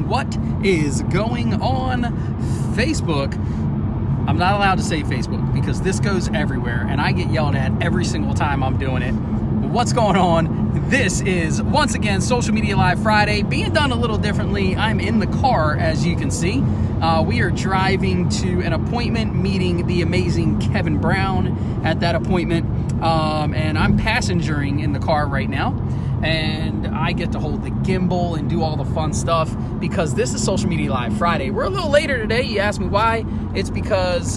What is going on, Facebook? I'm not allowed to say Facebook because this goes everywhere and I get yelled at every single time I'm doing it. What's going on? This is, once again, Social Media Live Friday, being done a little differently. I'm in the car, as you can see. We are driving to an appointment, meeting the amazing Kevin Brown at that appointment. And I'm passengering in the car right now. And I get to hold the gimbal and do all the fun stuff because this is Social Media Live Friday. We're a little later today. You asked me why. It's because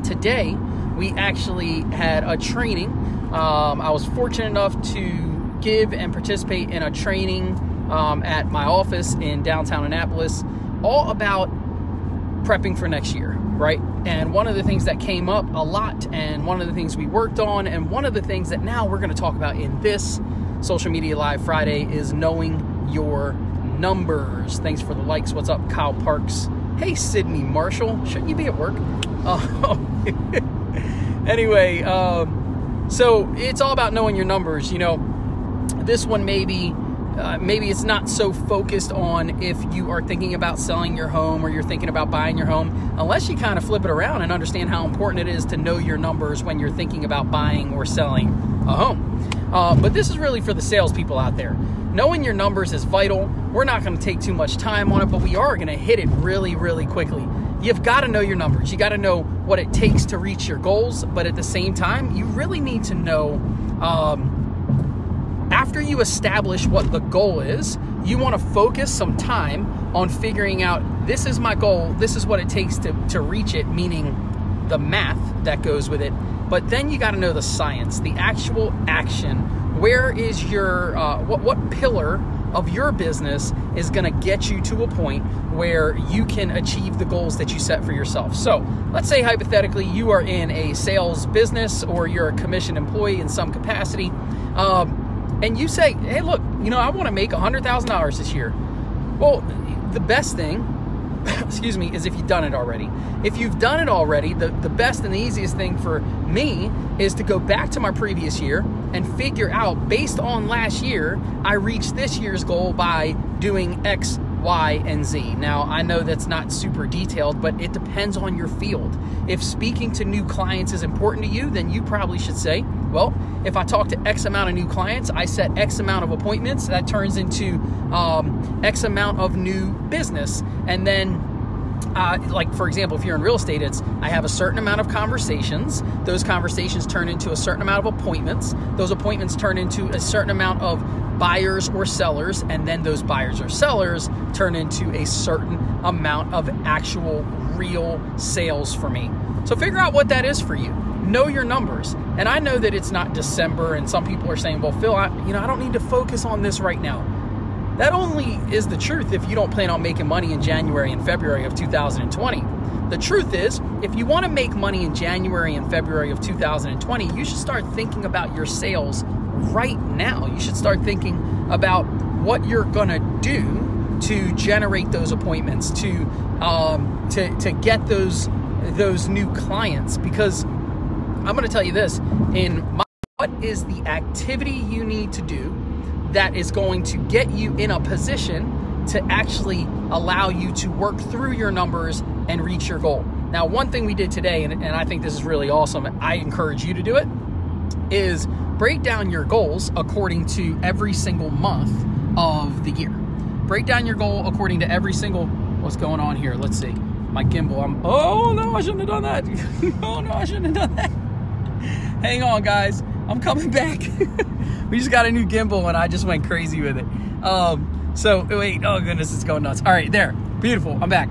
today we actually had a training. I was fortunate enough to give and participate in a training at my office in downtown Annapolis, all about prepping for next year, right? And one of the things that came up a lot, and one of the things we worked on, and one of the things that now we're going to talk about in this Social Media Live Friday is knowing your numbers. Thanks for the likes. What's up, Kyle Parks? Hey, Sydney Marshall. Shouldn't you be at work? Anyway, so it's all about knowing your numbers. You know, this one maybe it's not so focused on if you are thinking about selling your home or you're thinking about buying your home, unless you kind of flip it around and understand how important it is to know your numbers when you're thinking about buying or selling a home. But this is really for the salespeople out there. Knowing your numbers is vital. We're not going to take too much time on it, but we are going to hit it really, really quickly. You've got to know your numbers. You got to know what it takes to reach your goals, but at the same time, you really need to know after you establish what the goal is, you want to focus some time on figuring out, this is my goal, this is what it takes to reach it, meaning the math that goes with it. But then you got to know the science, the actual action. Where is your, what pillar of your business is going to get you to a point where you can achieve the goals that you set for yourself? So let's say hypothetically you are in a sales business or you're a commissioned employee in some capacity. And you say, hey, look, you know, I want to make $100,000 this year. Well, the best thing, excuse me, is if you've done it already. If you've done it already, the best and the easiest thing for me is to go back to my previous year and figure out, based on last year, I reached this year's goal by doing X, Y, and Z. Now, I know that's not super detailed, but it depends on your field. If speaking to new clients is important to you, then you probably should say, well, if I talk to X amount of new clients, I set X amount of appointments, that turns into X amount of new business. And then like, for example, if you're in real estate, I have a certain amount of conversations. Those conversations turn into a certain amount of appointments. Those appointments turn into a certain amount of buyers or sellers. And then those buyers or sellers turn into a certain amount of actual real sales for me. So figure out what that is for you. Know your numbers. And I know that it's not December, and some people are saying, well, Phil, I don't need to focus on this right now. That only is the truth if you don't plan on making money in January and February of 2020. The truth is, if you want to make money in January and February of 2020, you should start thinking about your sales right now. You should start thinking about what you're going to do to generate those appointments, to get those new clients. Because I'm going to tell you this, what is the activity you need to do that is going to get you in a position to actually allow you to work through your numbers and reach your goal. Now, one thing we did today, and I think this is really awesome, I encourage you to do it, is break down your goals according to every single month of the year. Break down your goal according to every single, what's going on here? Let's see. My gimbal, oh no, I shouldn't have done that. Oh no, I shouldn't have done that. Hang on, guys. I'm coming back. We just got a new gimbal and I just went crazy with it. So wait, oh goodness, it's going nuts. All right, there, beautiful, I'm back.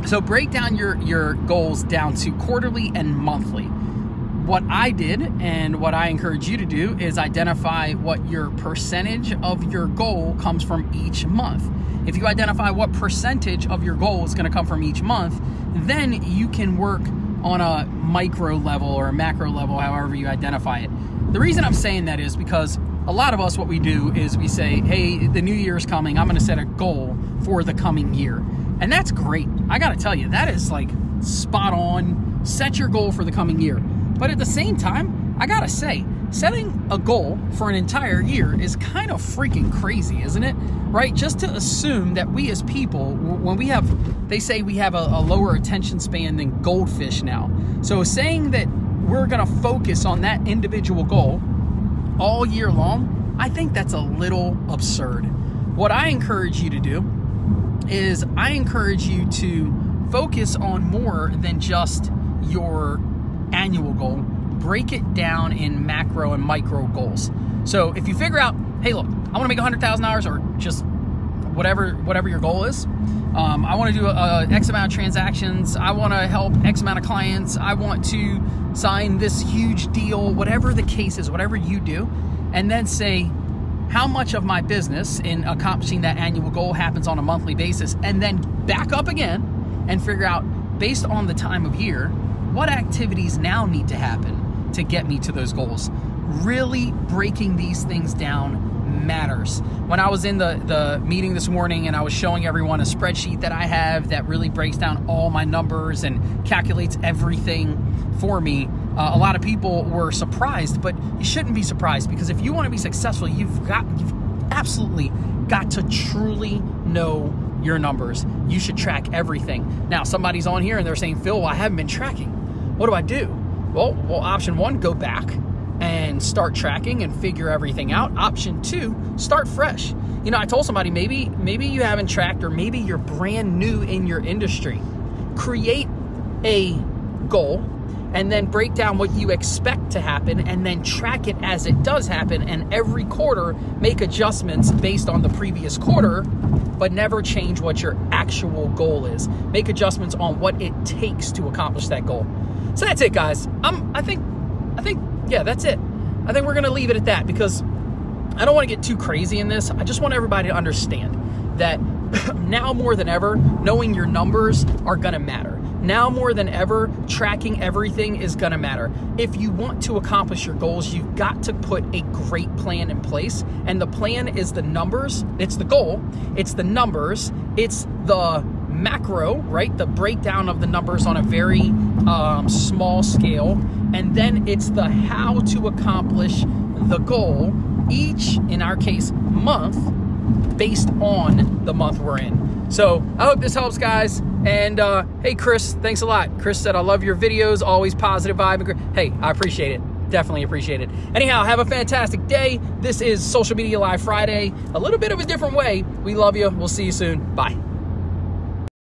So break down your goals down to quarterly and monthly. What I did and what I encourage you to do is identify what your percentage of your goal comes from each month. If you identify what percentage of your goal is going to come from each month, then you can work on a micro level or a macro level, however you identify it. The reason I'm saying that is because a lot of us, what we do is we say, hey, the new year is coming. I'm going to set a goal for the coming year. And that's great. I got to tell you, that is like spot on. Set your goal for the coming year. But at the same time, I got to say, setting a goal for an entire year is kind of freaking crazy, isn't it? Right? Just to assume that we as people, when we have, they say we have a lower attention span than goldfish now. So saying that we're going to focus on that individual goal all year long, I think that's a little absurd. What I encourage you to do is I encourage you to focus on more than just your annual goal. Break it down in macro and micro goals. So if you figure out, hey, look, I want to make $100,000 or just whatever your goal is. I want to do X amount of transactions. I want to help X amount of clients. I want to sign this huge deal, whatever the case is, whatever you do. And then say, how much of my business in accomplishing that annual goal happens on a monthly basis? And then back up again and figure out, based on the time of year, what activities now need to happen to get me to those goals. Really breaking these things down matters. When I was in the meeting this morning and I was showing everyone a spreadsheet that I have that really breaks down all my numbers and calculates everything for me, a lot of people were surprised, but you shouldn't be surprised, because if you want to be successful, you've absolutely got to truly know your numbers. You should track everything. Now, somebody's on here and they're saying, Phil, I haven't been tracking. What do I do? Well, option one, go back and start tracking and figure everything out. Option two, start fresh. You know, I told somebody, maybe you haven't tracked, or maybe you're brand new in your industry. Create a goal and then break down what you expect to happen and then track it as it does happen. And every quarter, make adjustments based on the previous quarter, but never change what your actual goal is. Make adjustments on what it takes to accomplish that goal. So that's it, guys. I think, yeah, that's it. I think we're going to leave it at that, because I don't want to get too crazy in this. I just want everybody to understand that now more than ever, knowing your numbers are going to matter. Now more than ever, tracking everything is going to matter. If you want to accomplish your goals, you've got to put a great plan in place. And the plan is the numbers. It's the goal. It's the numbers. It's the macro, right? The breakdown of the numbers on a very small scale. And then it's the how to accomplish the goal each, in our case, month, based on the month we're in. So I hope this helps, guys. And hey, Chris, thanks a lot. Chris said, I love your videos, always positive vibe. Hey, I appreciate it. Definitely appreciate it. Anyhow, have a fantastic day. This is Social Media Live Friday, a little bit of a different way. We love you. We'll see you soon. Bye.